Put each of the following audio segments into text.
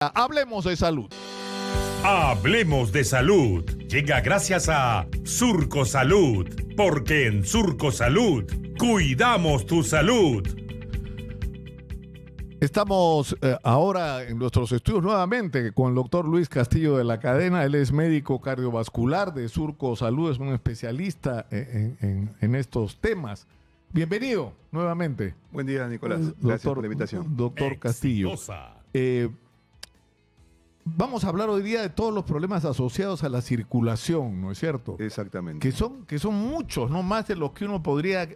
Hablemos de salud. Hablemos de salud. Llega gracias a Surco Salud, porque en Surco Salud cuidamos tu salud. Estamos ahora en nuestros estudios nuevamente con el doctor Luis Castillo de la Cadena. Él es médico cardiovascular de Surco Salud, es un especialista en estos temas. Bienvenido nuevamente. Buen día, Nicolás. Gracias por la invitación. Doctor Castillo. Vamos a hablar hoy día de todos los problemas asociados a la circulación, ¿no es cierto? Exactamente. Que son muchos, no más de los que uno podría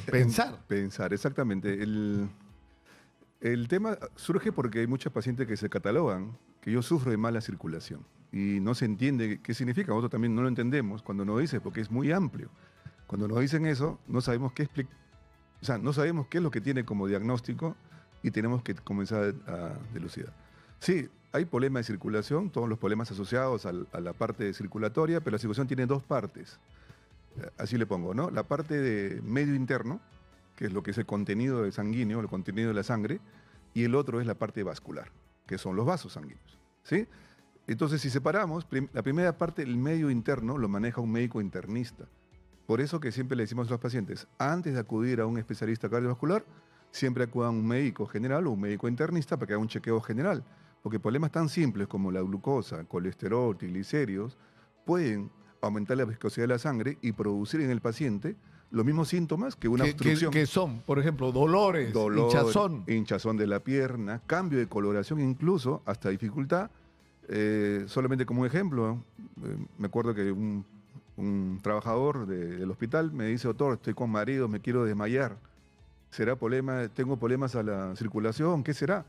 pensar. Pensar, exactamente. El tema surge porque hay muchos pacientes que se catalogan que yo sufro de mala circulación y no se entiende qué significa. Nosotros también no lo entendemos cuando nos dice, porque es muy amplio. Cuando nos dicen eso, no sabemos no sabemos qué es lo que tiene como diagnóstico y tenemos que comenzar a dilucidar. Sí, hay problemas de circulación, todos los problemas asociados a la parte circulatoria, pero la circulación tiene dos partes. Así le pongo, ¿no? La parte de medio interno, que es lo que es el contenido de sanguíneo, el contenido de la sangre, y el otro es la parte vascular, que son los vasos sanguíneos, ¿sí? Entonces, si separamos, la primera parte, el medio interno, lo maneja un médico internista. Por eso que siempre le decimos a los pacientes, antes de acudir a un especialista cardiovascular, siempre acudan a un médico general o un médico internista para que haga un chequeo general. Porque problemas tan simples como la glucosa, colesterol, triglicéridos, pueden aumentar la viscosidad de la sangre y producir en el paciente los mismos síntomas que una obstrucción. Que son, por ejemplo, dolor, hinchazón de la pierna, cambio de coloración, incluso hasta dificultad. Solamente como un ejemplo, me acuerdo que un trabajador del hospital me dice, doctor, estoy con marido, me quiero desmayar. ¿Será problema? ¿Tengo problemas a la circulación? ¿Qué será?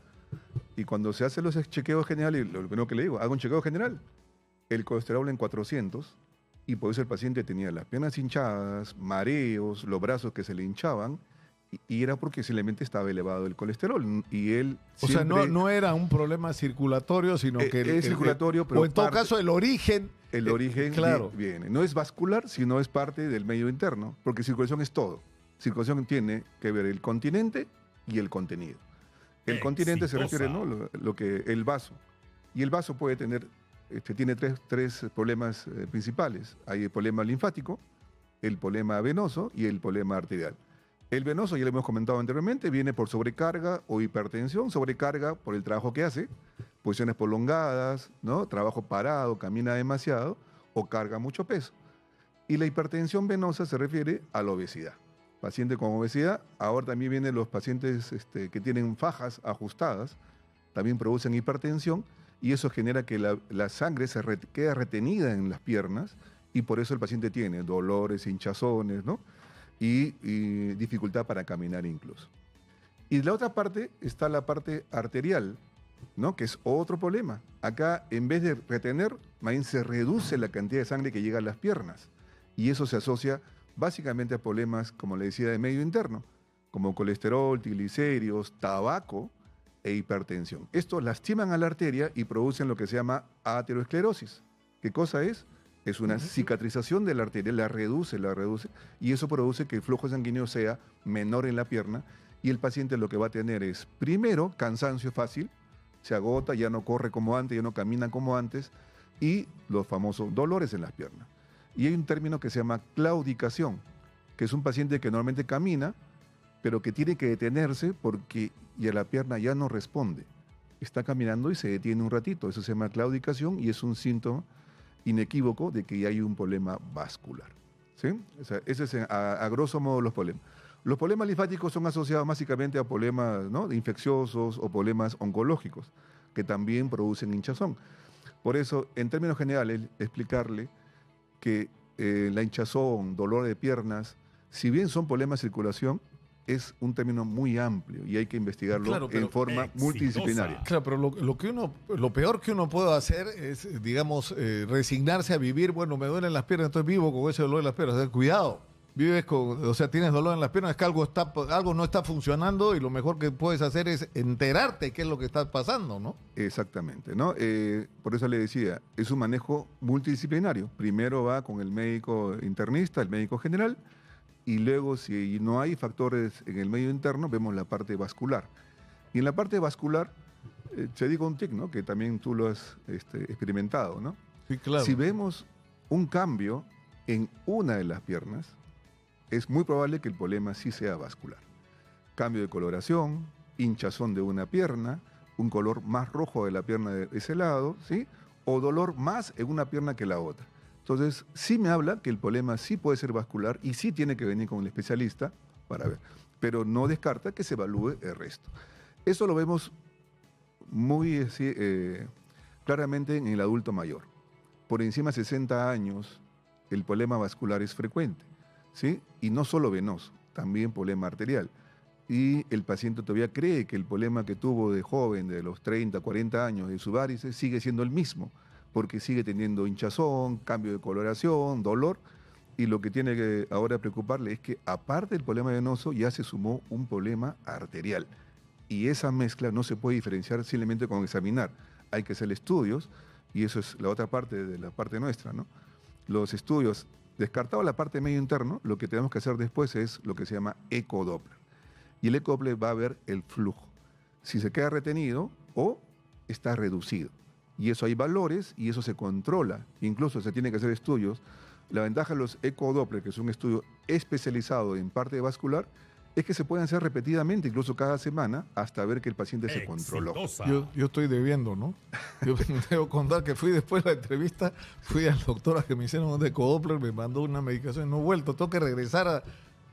Y cuando se hacen los chequeos generales, lo primero que le digo, hago un chequeo general, el colesterol en 400, y por eso el paciente tenía las piernas hinchadas, mareos, los brazos que se le hinchaban, y era porque simplemente estaba elevado el colesterol. Y él siempre, o sea, no era un problema circulatorio, sino que... es circulatorio, pero... O en todo caso, el origen... El origen claro. viene. No es vascular, sino es parte del medio interno, porque circulación es todo. Circulación tiene que ver el continente y el contenido. El continente se refiere, ¿no? El vaso. Y el vaso puede tener, tiene tres problemas principales. Hay el problema linfático, el problema venoso y el problema arterial. El venoso, ya lo hemos comentado anteriormente, viene por sobrecarga o hipertensión. Sobrecarga por el trabajo que hace, posiciones prolongadas, ¿no? Trabajo parado, camina demasiado o carga mucho peso. Y la hipertensión venosa se refiere a la obesidad. Paciente con obesidad, ahora también vienen los pacientes que tienen fajas ajustadas, también producen hipertensión y eso genera que la sangre queda retenida en las piernas y por eso el paciente tiene dolores, hinchazones, ¿no? y dificultad para caminar incluso. Y de la otra parte está la parte arterial, ¿no? Que es otro problema. Acá, en vez de retener, más bien se reduce la cantidad de sangre que llega a las piernas y eso se asocia básicamente a problemas, como le decía, de medio interno, como colesterol, triglicéridos, tabaco e hipertensión. Estos lastiman a la arteria y producen lo que se llama aterosclerosis. ¿Qué cosa es? Es una cicatrización de la arteria, la reduce, y eso produce que el flujo sanguíneo sea menor en la pierna y el paciente lo que va a tener es, primero, cansancio fácil, se agota, ya no corre como antes, ya no camina como antes, y los famosos dolores en las piernas. Y hay un término que se llama claudicación, que es un paciente que normalmente camina, pero que tiene que detenerse porque ya la pierna ya no responde. Está caminando y se detiene un ratito. Eso se llama claudicación y es un síntoma inequívoco de que ya hay un problema vascular. ¿Sí? O sea, ese es a grosso modo los problemas. Los problemas linfáticos son asociados básicamente a problemas, ¿no?, infecciosos o problemas oncológicos, que también producen hinchazón. Por eso, en términos generales, explicarle que la hinchazón, dolor de piernas, si bien son problemas de circulación, es un término muy amplio y hay que investigarlo en forma multidisciplinaria. Claro, pero lo peor que uno puede hacer es, digamos, resignarse a vivir, bueno, me duelen las piernas, entonces vivo con ese dolor en las piernas. O sea, cuidado, vives con, o sea, tienes dolor en las piernas, es que algo no está funcionando y lo mejor que puedes hacer es enterarte qué es lo que está pasando, ¿no? Exactamente, ¿no? Por eso le decía, es un manejo multidisciplinario. Primero va con el médico internista, el médico general, y luego, si no hay factores en el medio interno, vemos la parte vascular. Y en la parte vascular Te digo un tic, ¿no? Que también tú lo has experimentado, ¿no? Sí, claro. Si vemos un cambio en una de las piernas, es muy probable que el problema sí sea vascular. Cambio de coloración, hinchazón de una pierna, un color más rojo de la pierna de ese lado, ¿sí? O dolor más en una pierna que la otra. Entonces, sí me habla que el problema sí puede ser vascular y sí tiene que venir con el especialista para ver. Pero no descarta que se evalúe el resto. Eso lo vemos muy claramente en el adulto mayor. Por encima de 60 años, el problema vascular es frecuente, ¿sí? Y no solo venoso, también problema arterial. Y el paciente todavía cree que el problema que tuvo de joven, de los 30, 40 años, de su varices, sigue siendo el mismo, porque sigue teniendo hinchazón, cambio de coloración, dolor, y lo que tiene que ahora preocuparle es que aparte del problema venoso ya se sumó un problema arterial. Y esa mezcla no se puede diferenciar simplemente con examinar. Hay que hacer estudios, y eso es la otra parte de la parte nuestra, ¿no? Los estudios, descartado la parte medio interno, lo que tenemos que hacer después es lo que se llama ecodoppler. Y el ecodoppler va a ver el flujo, si se queda retenido o está reducido. Y eso hay valores y eso se controla. Incluso se tiene que hacer estudios. La ventaja de los ecodoppler, que es un estudio especializado en parte vascular, es que se pueden hacer repetidamente, incluso cada semana, hasta ver que el paciente se controló. Yo estoy debiendo, ¿no? Yo debo contar que fui después de la entrevista, fui al doctor a que me hicieron un ecodoppler, me mandó una medicación, no he vuelto, tengo que regresar a...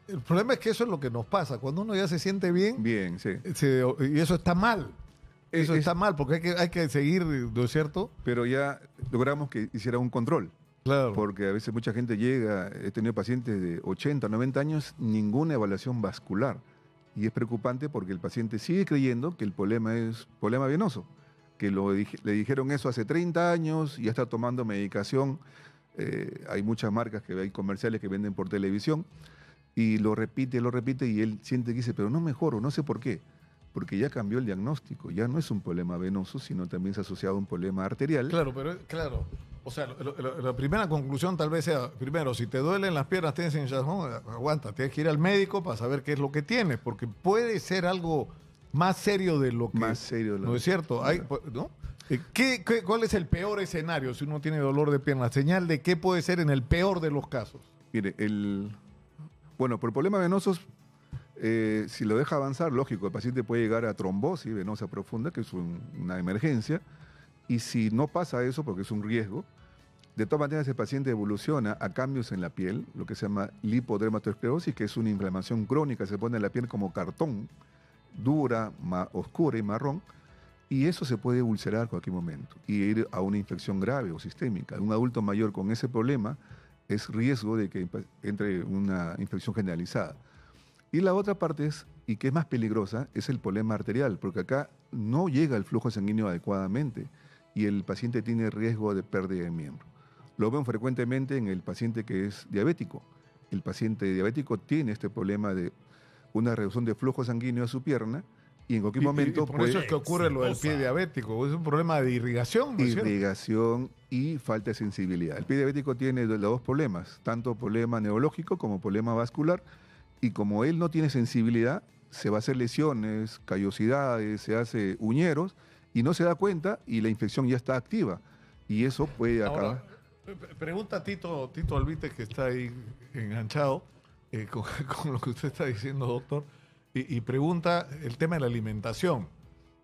El problema es que eso es lo que nos pasa, cuando uno ya se siente bien, sí. Y eso está mal. Eso está mal, porque hay que seguir, ¿no es cierto? Pero ya logramos que hiciera un control. Claro. Porque a veces mucha gente llega, he tenido pacientes de 80, 90 años, ninguna evaluación vascular. Y es preocupante porque el paciente sigue creyendo que el problema es problema venoso, que le dijeron eso hace 30 años y ya está tomando medicación. Hay muchas marcas, hay comerciales que venden por televisión, y lo repite, y él siente que dice, pero no mejoro, no sé por qué. Porque ya cambió el diagnóstico, ya no es un problema venoso, sino también se ha asociado a un problema arterial. Claro, claro. O sea, la primera conclusión tal vez sea, primero, si te duelen las piernas, tienes hinchazón, aguanta, tienes que ir al médico para saber qué es lo que tienes, porque puede ser algo más serio de lo que... Más serio de lo ¿no es cierto? ¿No? ¿Cuál es el peor escenario si uno tiene dolor de pierna? ¿Señal de qué puede ser en el peor de los casos? Mire, bueno, por problemas venosos, si lo deja avanzar, lógico, el paciente puede llegar a trombosis venosa profunda, que es una emergencia, y si no pasa eso, porque es un riesgo, de todas maneras el paciente evoluciona a cambios en la piel, lo que se llama lipodermatoesclerosis, que es una inflamación crónica, se pone la piel como cartón, dura, oscura y marrón, y eso se puede ulcerar a cualquier momento y ir a una infección grave o sistémica. Un adulto mayor con ese problema es riesgo de que entre una infección generalizada. Y la otra parte es, y que es más peligrosa, es el problema arterial, porque acá no llega el flujo sanguíneo adecuadamente y el paciente tiene riesgo de pérdida de miembro. Lo ven frecuentemente en el paciente que es diabético. El paciente diabético tiene este problema de una reducción de flujo sanguíneo a su pierna y en cualquier momento... por eso es que ocurre lo del pie diabético, es un problema de irrigación, ¿no es cierto? Irrigación y falta de sensibilidad. El pie diabético tiene los dos problemas, tanto problema neurológico como problema vascular, y como él no tiene sensibilidad, se va a hacer lesiones, callosidades, se hace uñeros, y no se da cuenta y la infección ya está activa. Y eso puede acabar... Ahora, pregunta a Tito Alvite, que está ahí enganchado con lo que usted está diciendo, doctor, y pregunta el tema de la alimentación.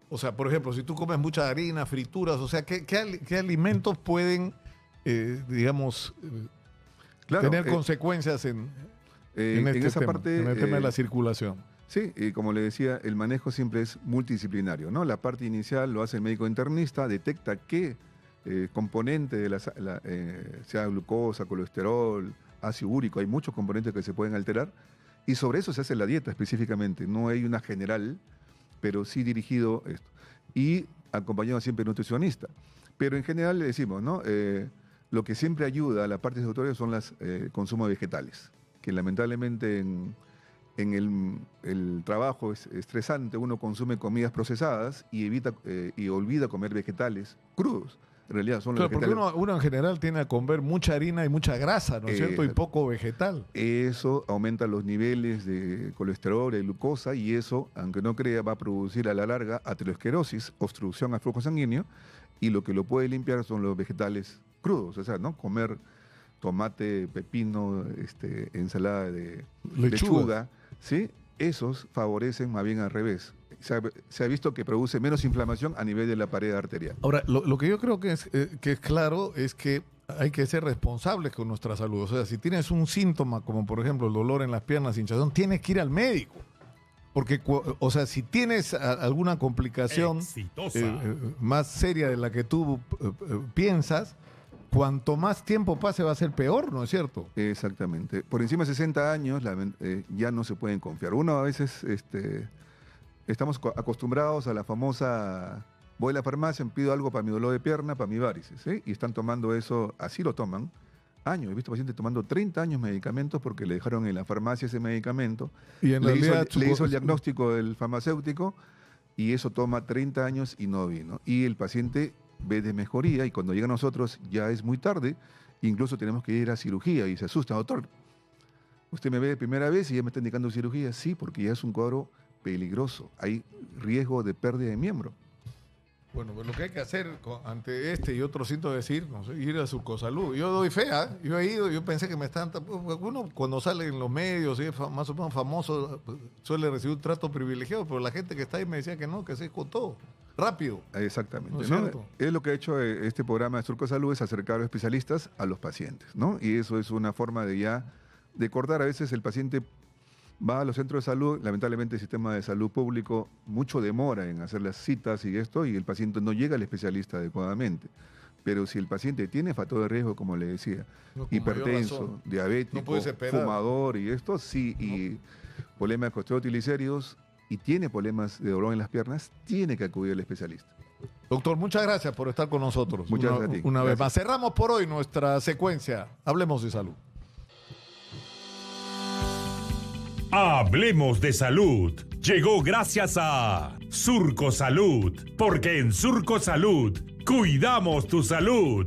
O sea, por ejemplo, si tú comes mucha harina, frituras, o sea, ¿qué alimentos pueden, digamos, tener consecuencias en esa parte, en el tema de la circulación? Sí, y como le decía, el manejo siempre es multidisciplinario, ¿no? La parte inicial lo hace el médico internista, detecta qué componente de sea glucosa, colesterol, ácido úrico, hay muchos componentes que se pueden alterar, y sobre eso se hace la dieta específicamente. No hay una general, pero sí dirigido esto. Y acompañado siempre de nutricionista. Pero en general le decimos, ¿no? Lo que siempre ayuda a la parte satisfactoria son los consumos de vegetales, que lamentablemente en el trabajo es estresante, uno consume comidas procesadas y olvida comer vegetales crudos. En realidad son los Claro, porque vegetales. uno en general tiene a comer mucha harina y mucha grasa, ¿no es cierto? Y poco vegetal. Eso aumenta los niveles de colesterol, de glucosa, y eso, aunque no crea, va a producir a la larga aterosclerosis, obstrucción al flujo sanguíneo, y lo que lo puede limpiar son los vegetales crudos, o sea, ¿no? Comer tomate, pepino, ensalada de lechuga, ¿sí? Esos favorecen más bien al revés. Se ha visto que produce menos inflamación a nivel de la pared arterial. Ahora, lo que yo creo que es claro es que hay que ser responsables con nuestra salud. O sea, si tienes un síntoma, como por ejemplo el dolor en las piernas, hinchazón, tienes que ir al médico. Porque, o sea, si tienes alguna complicación más seria de la que tú piensas, cuanto más tiempo pase va a ser peor, ¿no es cierto? Exactamente. Por encima de 60 años ya no se pueden confiar. Uno a veces estamos acostumbrados a la famosa, voy a la farmacia, pido algo para mi dolor de pierna, para mi varices, ¿sí? Y están tomando eso, así lo toman, años. He visto pacientes tomando 30 años medicamentos porque le dejaron en la farmacia ese medicamento. Y en realidad le hizo el diagnóstico del farmacéutico y eso toma 30 años y no vino. Y el paciente ve de mejoría y cuando llega a nosotros ya es muy tarde, incluso tenemos que ir a cirugía y se asusta, doctor, usted me ve de primera vez y ya me está indicando cirugía. Sí, porque ya es un cuadro peligroso, hay riesgo de pérdida de miembro. Bueno, pues lo que hay que hacer ante este y otros síntomas es ir, no sé, ir a Surcosalud. Yo doy fe, yo he ido, yo pensé que me están... Uno cuando sale en los medios, y es más o menos famoso, suele recibir un trato privilegiado, pero la gente que está ahí me decía que no, que se escotó. Rápido. Exactamente. ¿No? Es lo que ha hecho este programa de Surcosalud, es acercar a los especialistas a los pacientes, ¿no? Y eso es una forma de cortar. A veces el paciente va a los centros de salud, lamentablemente el sistema de salud público mucho demora en hacer las citas y el paciente no llega al especialista adecuadamente. Pero si el paciente tiene factor de riesgo, como le decía, hipertenso, diabético, fumador y esto, sí, y problemas de colesterol triglicéridos, y tiene problemas de dolor en las piernas, tiene que acudir al especialista. Doctor, muchas gracias por estar con nosotros. Muchas gracias a ti. Una vez más. Cerramos por hoy nuestra secuencia. Hablemos de salud. Hablemos de salud. Llegó gracias a Surcosalud, porque en Surcosalud cuidamos tu salud.